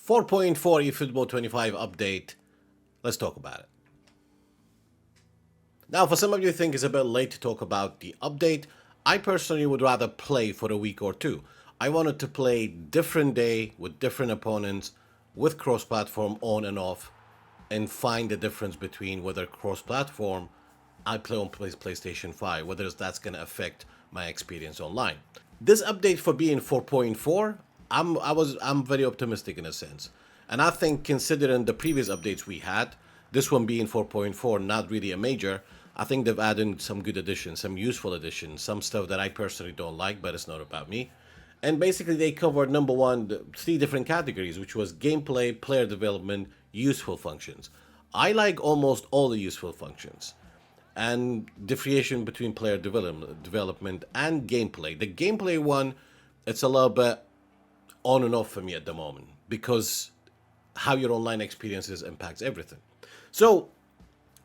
4.4 eFootball 25 update. Let's talk about it. Now, for some of you think it's a bit late to talk about the update. I personally would rather play for a week or two. I wanted to play different day with different opponents with cross-platform on and off and find the difference between whether cross-platform I play on PlayStation 5, whether that's going to affect my experience online. This update for being 4.4, I'm very optimistic in a sense. And I think considering the previous updates we had, this one being 4.4, not really a major, I think they've added some good additions, some useful additions, some stuff that I personally don't like, but it's not about me. And basically they covered, number one, 3 different categories, which was gameplay, player development, useful functions. I like almost all the useful functions. And differentiation between player development and gameplay. The gameplay one, it's a little bit on and off for me at the moment because how your online experiences impacts everything. So,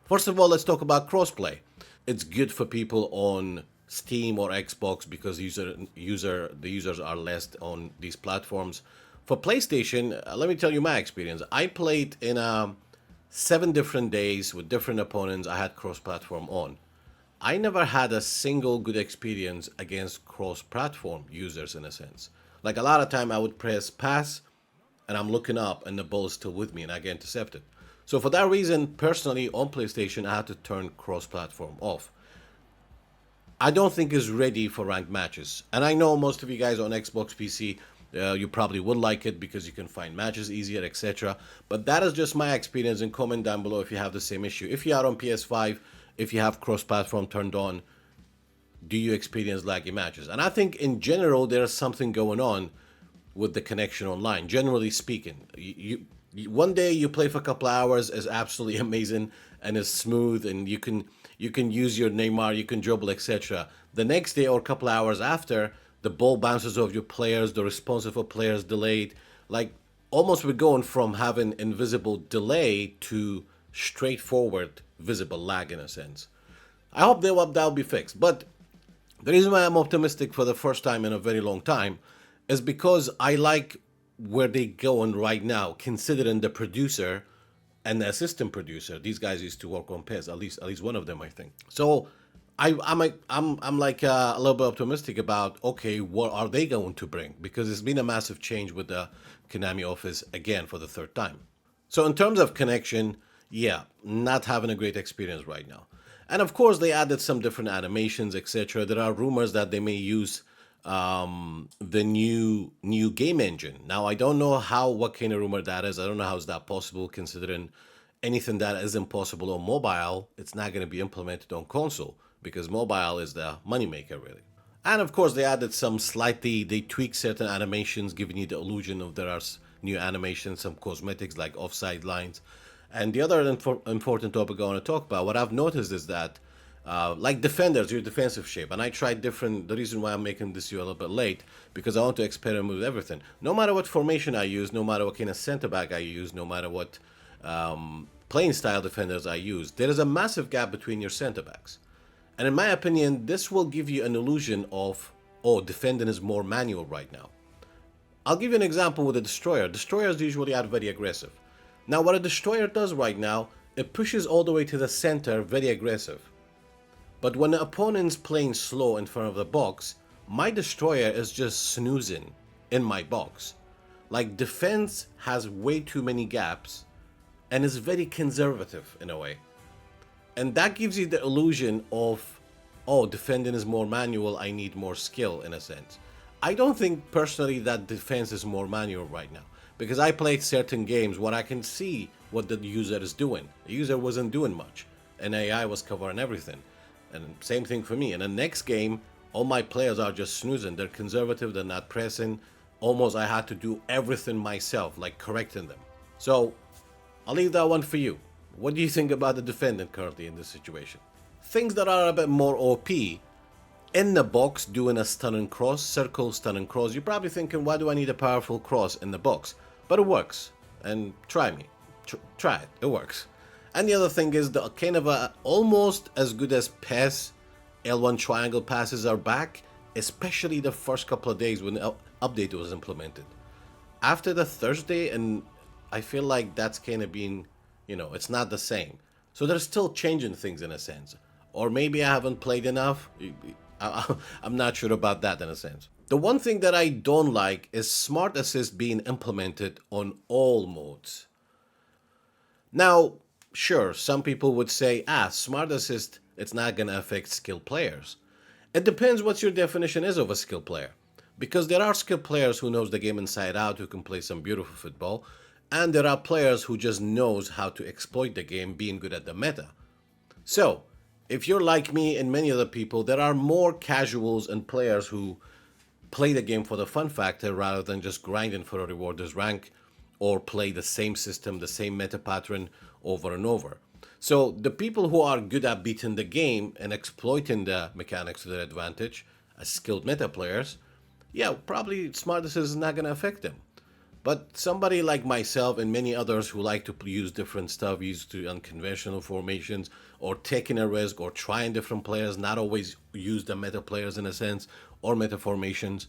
first of all, let's talk about crossplay. It's good for people on Steam or Xbox because the users are less on these platforms. For PlayStation, let me tell you my experience. I played in 7 different days with different opponents. I had cross-platform on. I never had a single good experience against cross-platform users in a sense. Like a lot of time I would press pass and I'm looking up and the ball is still with me and I get intercepted. So for that reason, personally on PlayStation, I had to turn cross-platform off. I don't think it's ready for ranked matches. And I know most of you guys on Xbox PC, you probably would like it because you can find matches easier, etc. But that is just my experience, and comment down below if you have the same issue. If you are on PS5, if you have cross-platform turned on, do you experience laggy matches? And I think in general there's something going on with the connection online, generally speaking. One day you play for a couple of hours is absolutely amazing and is smooth, and you can use your Neymar, you can dribble, etc. The next day or a couple of hours after, the ball bounces off your players, the response of a player is delayed. Like almost we're going from having invisible delay to straightforward visible lag in a sense. I hope that'll be fixed. But the reason why I'm optimistic for the first time in a very long time is because I like where they're going right now, considering the producer and the assistant producer. These guys used to work on PES, at least one of them, I think. So I'm like a little bit optimistic about, okay, what are they going to bring? Because it's been a massive change with the Konami office again for the 3rd time. So in terms of connection, yeah, not having a great experience right now. And of course they added some different animations, etc. There are rumors that they may use the new game engine. Now I don't know what kind of rumor that is. I don't know how is that possible, considering anything that isn't possible on mobile, it's not going to be implemented on console, because mobile is the moneymaker really. And of course they added they tweaked certain animations, giving you the illusion of there are new animations, some cosmetics like offside lines. And the other important topic I want to talk about, what I've noticed is that like defenders, your defensive shape, and I tried different. The reason why I'm making this video a little bit late, because I want to experiment with everything. No matter what formation I use, no matter what kind of center back I use, no matter what playing style defenders I use, there is a massive gap between your center backs. And in my opinion, this will give you an illusion of, oh, defending is more manual right now. I'll give you an example with a destroyer. Destroyers usually are very aggressive. Now, what a destroyer does right now, it pushes all the way to the center, very aggressive. But when the opponent's playing slow in front of the box, my destroyer is just snoozing in my box. Like, defense has way too many gaps and is very conservative in a way. And that gives you the illusion of, oh, defending is more manual, I need more skill in a sense. I don't think personally that defense is more manual right now, because I played certain games where I can see what the user is doing. The user wasn't doing much and AI was covering everything. And same thing for me. In the next game, all my players are just snoozing. They're conservative, they're not pressing. Almost I had to do everything myself, like correcting them. So I'll leave that one for you. What do you think about the defendant currently in this situation? Things that are a bit more OP. In the box, doing a stunning cross, circle stunning cross. You're probably thinking, why do I need a powerful cross in the box? But it works. And try me. Try it. It works. And the other thing is the kind of almost as good as PES L1 triangle passes are back, especially the first couple of days when the update was implemented. after the Thursday, and I feel like that's kind of been, it's not the same. So they're still changing things in a sense. Or maybe I haven't played enough. I'm not sure about that in a sense. The one thing that I don't like is Smart Assist being implemented on all modes. Now, sure, some people would say, Smart Assist, it's not going to affect skilled players. It depends what your definition is of a skilled player. Because there are skilled players who knows the game inside out, who can play some beautiful football, and there are players who just knows how to exploit the game, being good at the meta. So, if you're like me and many other people, there are more casuals and players who play the game for the fun factor rather than just grinding for a rewarder's rank or play the same system, the same meta pattern over and over. So the people who are good at beating the game and exploiting the mechanics to their advantage as skilled meta players, yeah, probably smartness is not going to affect them. But somebody like myself and many others who like to use different stuff, use to unconventional formations, or taking a risk, or trying different players, not always use the meta players in a sense, or meta formations,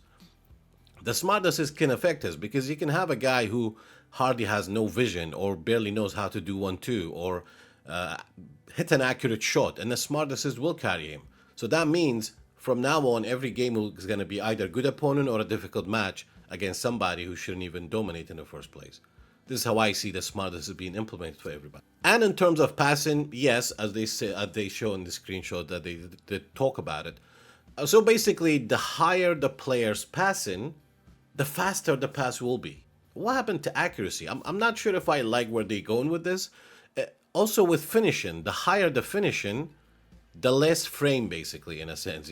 the smart assist can affect us because you can have a guy who hardly has no vision or barely knows how to do 1-2 or hit an accurate shot, and the smart assist will carry him. So that means from now on, every game is going to be either a good opponent or a difficult match against somebody who shouldn't even dominate in the first place. This is how I see the smart assist being implemented for everybody. And in terms of passing, yes, as they say, as they show in the screenshot that they talk about it. So basically, the higher the player's passing, the faster the pass will be. What happened to accuracy? I'm not sure if I like where they're going with this. Also with finishing, the higher the finishing, the less frame basically in a sense,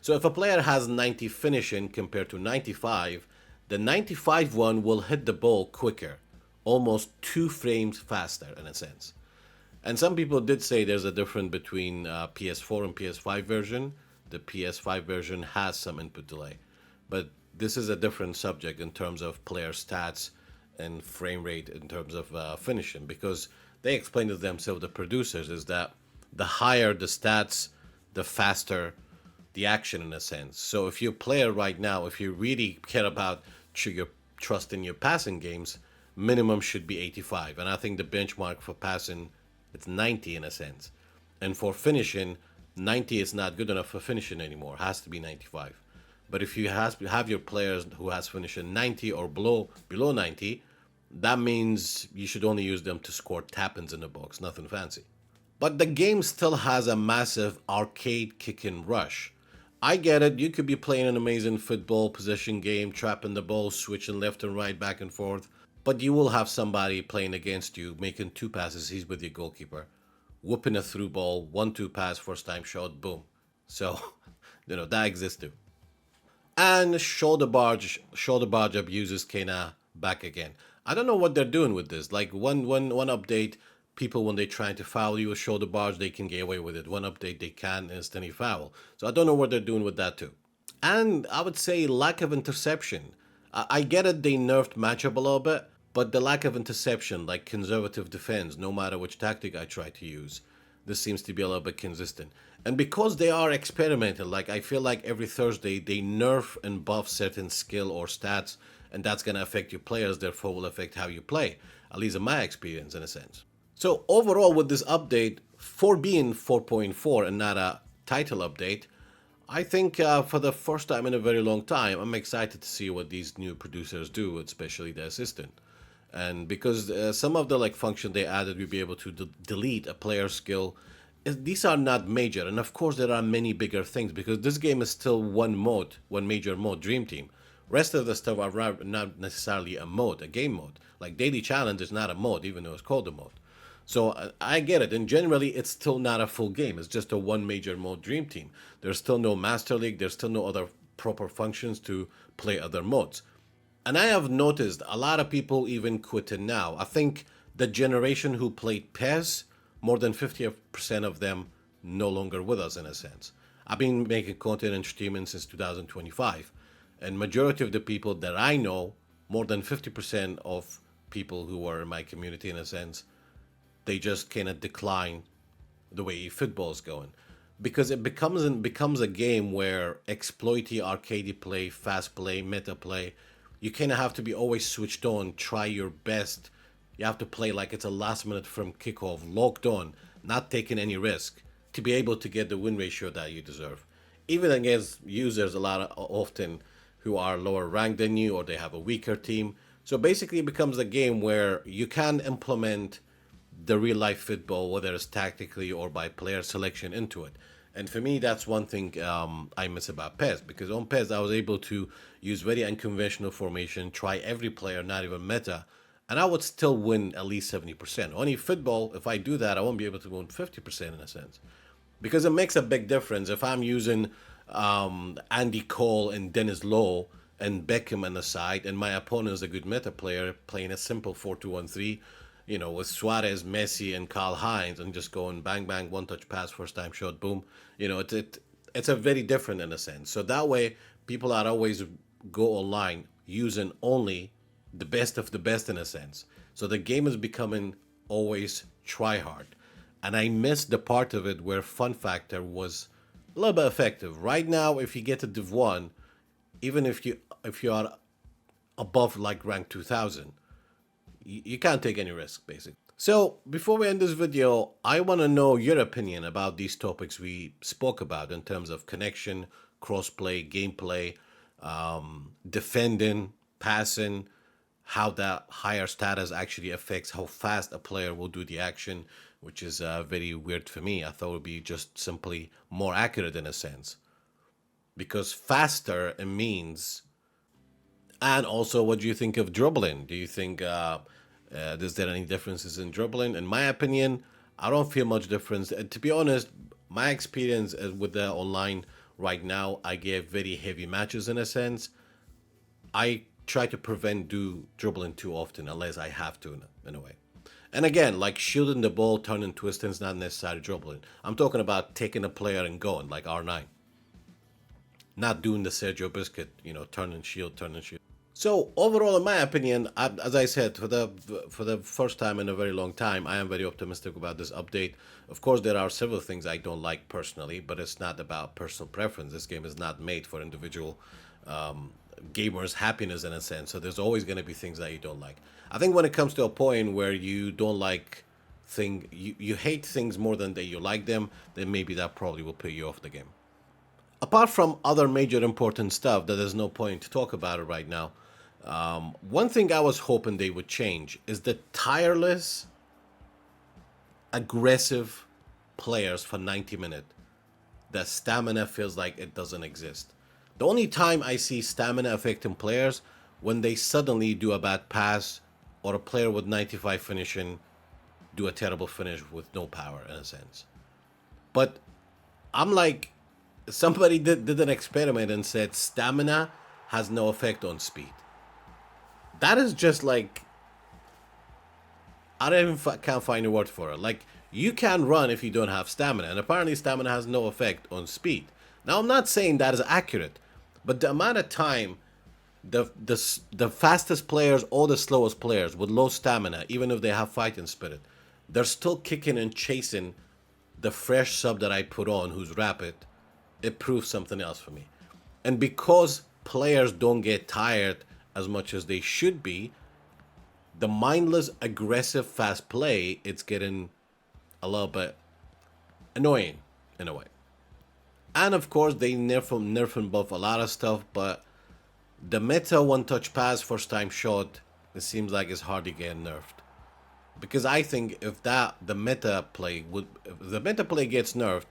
So if a player has 90 finishing compared to 95, the 95 one will hit the ball quicker, almost 2 frames faster in a sense. And some people did say there's a difference between PS4 and PS5 version. The PS5 version has some input delay, but this is a different subject in terms of player stats and frame rate in terms of finishing, because they explained it themselves, the producers, is that the higher the stats, the faster the action in a sense. So if you're a player right now, if you really care about your trust in your passing games, minimum should be 85. And I think the benchmark for passing, it's 90 in a sense. And for finishing, 90 is not good enough for finishing anymore. It has to be 95. But if you have your players who has finishing 90 or below 90, that means you should only use them to score tap-ins in the box, nothing fancy. But the game still has a massive arcade kick-in rush. I get it, you could be playing an amazing football possession game, trapping the ball, switching left and right, back and forth, but you will have somebody playing against you, making 2 passes, he's with your goalkeeper, whooping a through ball, 1-2 pass, first time shot, boom. So, that exists too. And shoulder barge abuse is kinda back again. I don't know what they're doing with this. Like one update, people when they try to foul you with shoulder barge, they can get away with it. One update they can instantly foul. So I don't know what they're doing with that too. And I would say lack of interception. I get it, they nerfed matchup a little bit, but the lack of interception, like conservative defense, no matter which tactic I try to use, this seems to be a little bit consistent. And because they are experimental, like I feel like every Thursday they nerf and buff certain skill or stats, and that's going to affect your players, therefore will affect how you play, at least in my experience in a sense. So overall with this update, for being 4.4 and not a title update, I think for the first time in a very long time, I'm excited to see what these new producers do, especially the assistant. And because some of the function they added, we'll be able to delete a player skill. These are not major, and of course there are many bigger things because this game is still one major mode, Dream Team. Rest of the stuff are not necessarily a mode, a game mode. Like Daily Challenge is not a mode, even though it's called a mode. So I get it, and generally it's still not a full game. It's just a one major mode Dream Team. There's still no Master League. There's still no other proper functions to play other modes. And I have noticed a lot of people even quitting now. I think the generation who played PES, more than 50% of them no longer with us in a sense. I've been making content and streaming since 2025. And majority of the people that I know, more than 50% of people who are in my community in a sense, they just kind of decline the way eFootball is going. Because it becomes a game where exploity, arcade play, fast play, meta play, you kind of have to be always switched on, try your best. You have to play like it's a last minute from kickoff, locked on, not taking any risk to be able to get the win ratio that you deserve. Even against users often who are lower ranked than you or they have a weaker team. So basically it becomes a game where you can implement the real life football, whether it's tactically or by player selection, into it. And for me, that's one thing I miss about PES, because on PES I was able to use very unconventional formation, try every player, not even meta, and I would still win at least 70%. Only football, if I do that, I won't be able to win 50% in a sense, because it makes a big difference if I'm using Andy Cole and Dennis Lowe and Beckham on the side, and my opponent is a good meta player playing a simple 4-2-1-3, with Suarez, Messi, and Karl Heinz, and just going bang bang, one touch pass, first time shot, boom. It's a very different in a sense. So that way, people are always go online using only the best of the best in a sense. So the game is becoming always try hard, and I missed the part of it where fun factor was a little bit effective. Right now, if you get to Div 1, even if you are above like rank 2000, you can't take any risk basically. So before we end this video, I want to know your opinion about these topics we spoke about in terms of connection, crossplay, gameplay, defending, passing, how that higher status actually affects how fast a player will do the action, which is very weird for me. I thought it would be just simply more accurate in a sense, because faster it means. And also, what do you think of dribbling? Do you think is there any differences in dribbling? In my opinion, I don't feel much difference. To be honest, my experience with the online right now, I get very heavy matches in a sense. I try to prevent do dribbling too often unless I have to in a way. And again, like shielding the ball, turning, twisting is not necessarily dribbling. I'm talking about taking a player and going like R9. Not doing the Sergio Busquets, turn and shield, turn and shield. So overall, in my opinion, as I said, for the first time in a very long time, I am very optimistic about this update. Of course, there are several things I don't like personally, but it's not about personal preference. This game is not made for individual gamers' happiness in a sense. So there's always going to be things that you don't like. I think when it comes to a point where you don't like you hate things more than that you like them, then maybe that probably will put you off the game. Apart from other major important stuff that there's no point to talk about it right now, one thing I was hoping they would change is the tireless, aggressive players for 90 minutes. The stamina feels like it doesn't exist. The only time I see stamina affecting players when they suddenly do a bad pass or a player with 95 finishing do a terrible finish with no power in a sense. But I'm like, somebody did an experiment and said stamina has no effect on speed. That is just like, I don't even can't find a word for it. Like, you can run if you don't have stamina, and apparently stamina has no effect on speed. Now, I'm not saying that is accurate, but the amount of time the fastest players or the slowest players with low stamina, even if they have fighting spirit, they're still kicking and chasing the fresh sub that I put on who's rapid. It proves something else for me. And because players don't get tired as much as they should be, the mindless, aggressive, fast play, it's getting a little bit annoying in a way. And of course, they nerf and buff a lot of stuff, but the meta one-touch pass, first-time shot, it seems like it's hardly getting nerfed. Because I think if the meta play gets nerfed,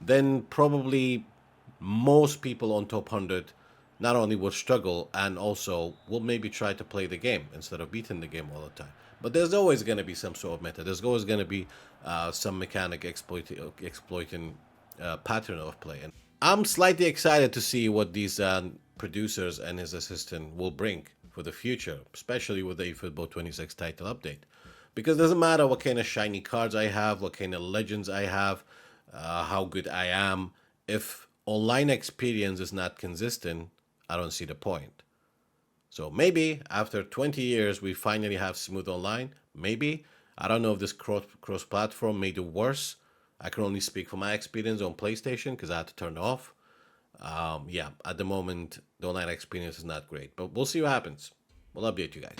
then probably most people on top 100 not only will struggle and also will maybe try to play the game instead of beating the game all the time. But there's always going to be some sort of meta. There's always going to be some mechanic exploiting pattern of play. And I'm slightly excited to see what these producers and his assistant will bring for the future, especially with the eFootball 26 title update. Because it doesn't matter what kind of shiny cards I have, what kind of legends I have, how good I am. If online experience is not consistent, I don't see the point. So maybe after 20 years, we finally have smooth online. Maybe. I don't know if this cross-platform made it worse. I can only speak from my experience on PlayStation because I had to turn it off. Yeah, at the moment, the online experience is not great, but we'll see what happens. We'll update you guys.